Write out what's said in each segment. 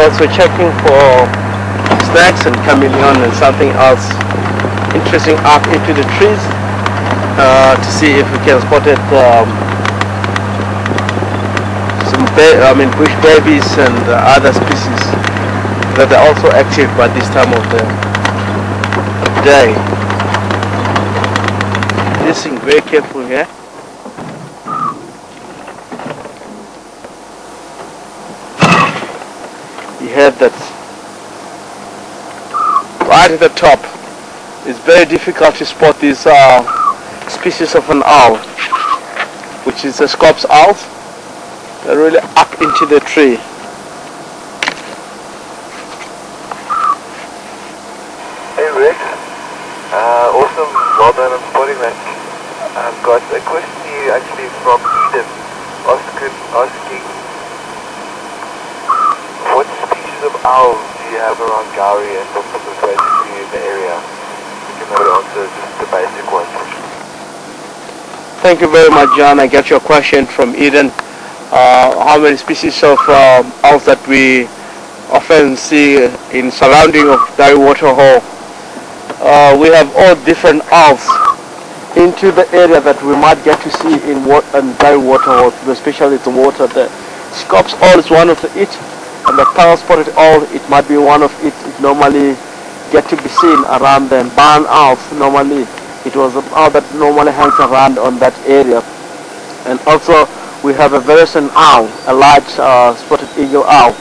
Also checking for snakes and chameleon and something else interesting up into the trees to see if we can spot it, some bush babies and other species that are also active by this time of the day. Listen very careful here. You heard that right at the top. It's very difficult to spot these species of an owl, which is a scops owl. They're really up into the tree. Hey Rick, awesome, well done on spotting that. I've got a question here actually from Eden, asking what species of owls do you have around Gowrie and basically in the area? You can maybe answer just the basic ones. Thank you very much, John. I get your question from Eden. How many species of owls that we often see in surrounding of Gowrie Waterhole. We have all different owls into the area that we might get to see in Gowrie Waterhole, especially the water. The scops owl is one of it, and the pearl spotted owl, it might be one of it. It normally get to be seen around them. Barn owls, normally it was an owl that normally hangs around on that area. And also we have a Verison owl, a large spotted eagle owl,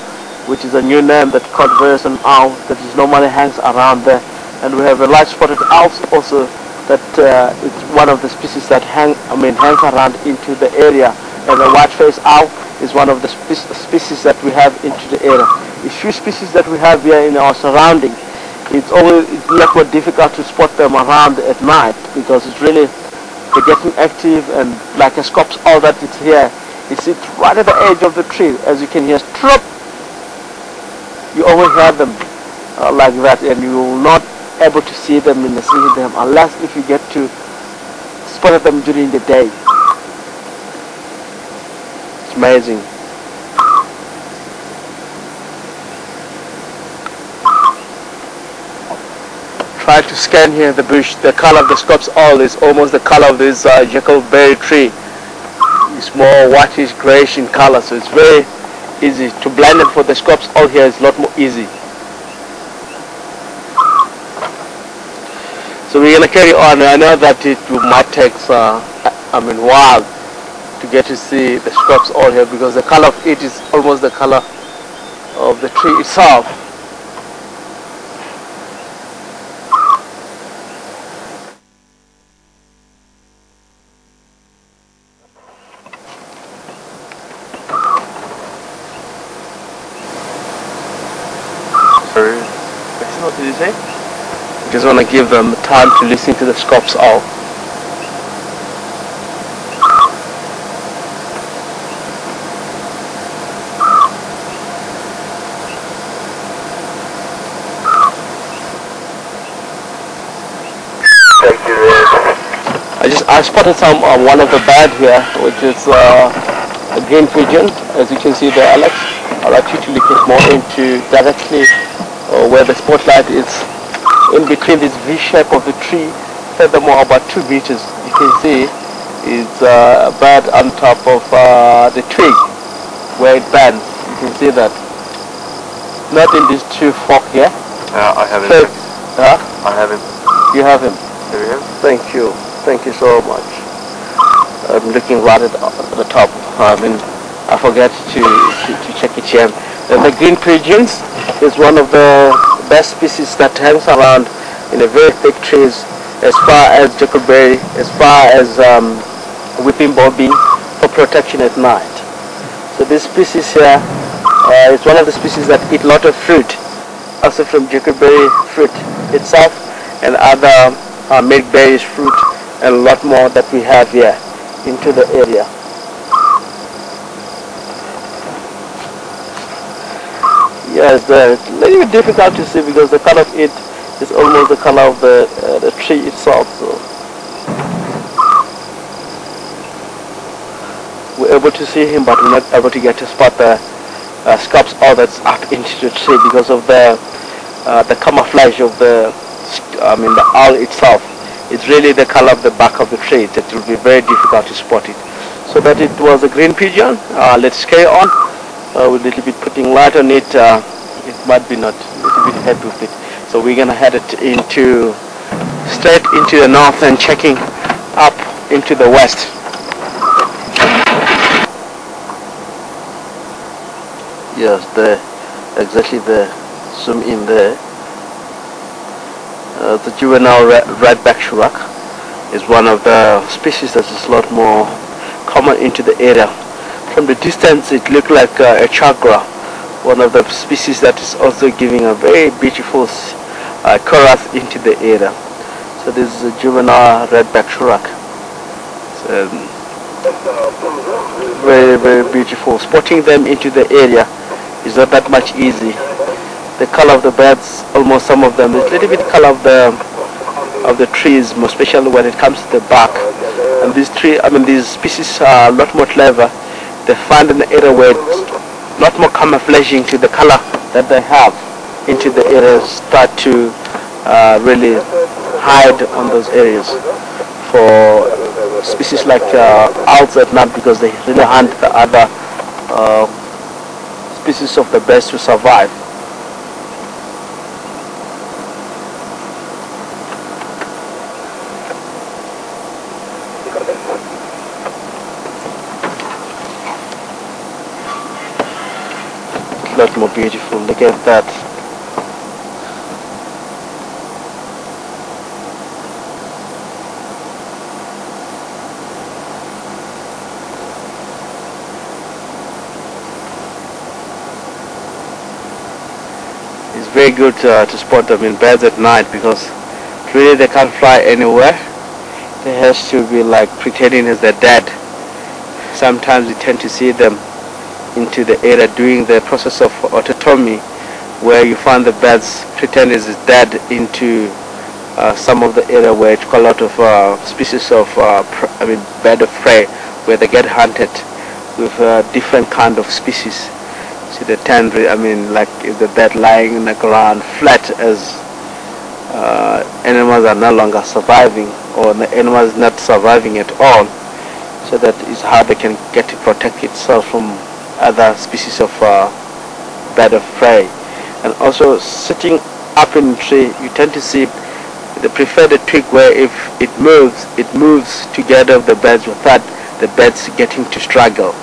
which is a new name that called Verison owl, that is normally hangs around there. And we have a large spotted owl also that it's one of the species that hangs around into the area. And the white-faced owl is one of the species that we have into the area. The few species that we have here in our surrounding, it's much more difficult to spot them around at night because it's really, they're getting active, and like a scops owl that it's here, it sits right at the edge of the tree. As you can hear, strop, you always hear them like that, and you will not able to see them unless if you get to spot them during the day. It's amazing. Try to scan here the bush. The color of the scops owl is almost the color of this jackalberry tree. It's more whitish, grayish in color, so it's very easy to blend them. For the scops owl here is a lot more easy. So we're going to carry on. I know that it might take a while to get to see the scops owl here because the color of it is almost the color of the tree itself. Sorry, what did you say? Just want to give them time to listen to the scops owl. Thank you, Rick. I spotted one of the bird here, which is a green pigeon. As you can see there, Alex. I'd like you to look more into directly where the spotlight is. In between this V shape of the tree, furthermore about 2 meters, you can see is a bird on top of the twig where it bends. You can see that. Not in this tree fork here. I have him. I have him. You have him. There we go. Thank you. Thank you so much. I'm looking right at the top. I forget to check it here. And the green pigeons is one of the best species that hangs around in a very thick trees, as far as jackalberry, as far as weeping bobby, for protection at night. So this species here is one of the species that eat a lot of fruit, also from jackalberry fruit itself and other milkberries fruit, and a lot more that we have here into the area. Yes, it's a little bit difficult to see because the color of it is almost the color of the tree itself. So we're able to see him, but we're not able to get to spot the scopes all that's up into the tree because of the camouflage of the owl itself. It's really the color of the back of the tree that will be very difficult to spot it. So that it was a green pigeon. Let's carry on. With a little bit putting light on it. It might be not a little bit heavy with it. So we're gonna head it straight into the north and checking up into the west. Yes, exactly there. Zoom in there. The juvenile redback shurak is one of the species that is a lot more common into the area. From the distance it looked like a chagra, one of the species that is also giving a very beautiful chorus into the area. So this is a juvenile redback shurak. Very, very beautiful. Spotting them into the area is not that much easy. The color of the birds, almost some of them, a little bit color of the trees, more especially when it comes to the bark. And these species are a lot more clever. They find an area where it's a lot more camouflaging to the color that they have into the areas, start to really hide on those areas. For species like owls at night, because they really hunt the other species of the birds to survive. A lot more beautiful. Look at that. It's very good to spot them in birds at night because really they can't fly anywhere. They have to be like pretending as they're dead. Sometimes we tend to see them into the area doing the process of autotomy, where you find the birds pretend as dead into some of the area where it's got a lot of species of bird of prey, where they get hunted with different kind of species. See the tend, like if the bird lying in the ground flat, as animals are no longer surviving, or the animal is not surviving at all. So that is how they can get to protect itself from other species of bird of prey. And also sitting up in a tree, you tend to see they prefer the twig where if it moves together with the birds without the birds getting to struggle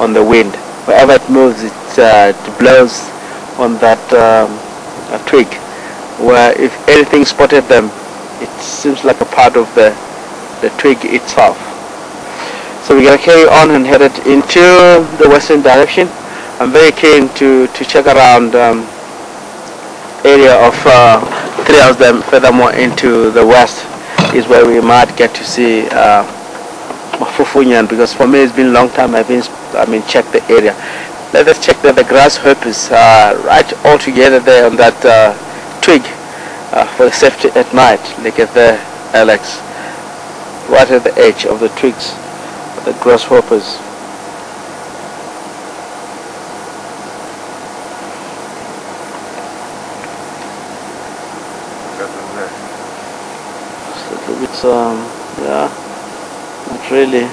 on the wind. Wherever it moves, it blows on that twig, where if anything spotted them, it seems like a part of the twig itself. So we're going to carry on and head it into the western direction. I'm very keen to check around area of trails. Then furthermore into the west is where we might get to see Mafufunyan, because for me it's been a long time I've been check the area. Let us check that the grasshoppers are right all together there on that twig for safety at night. Look at there, Alex, right at the edge of the twigs, the grasshoppers. Just a little bit, yeah, not really.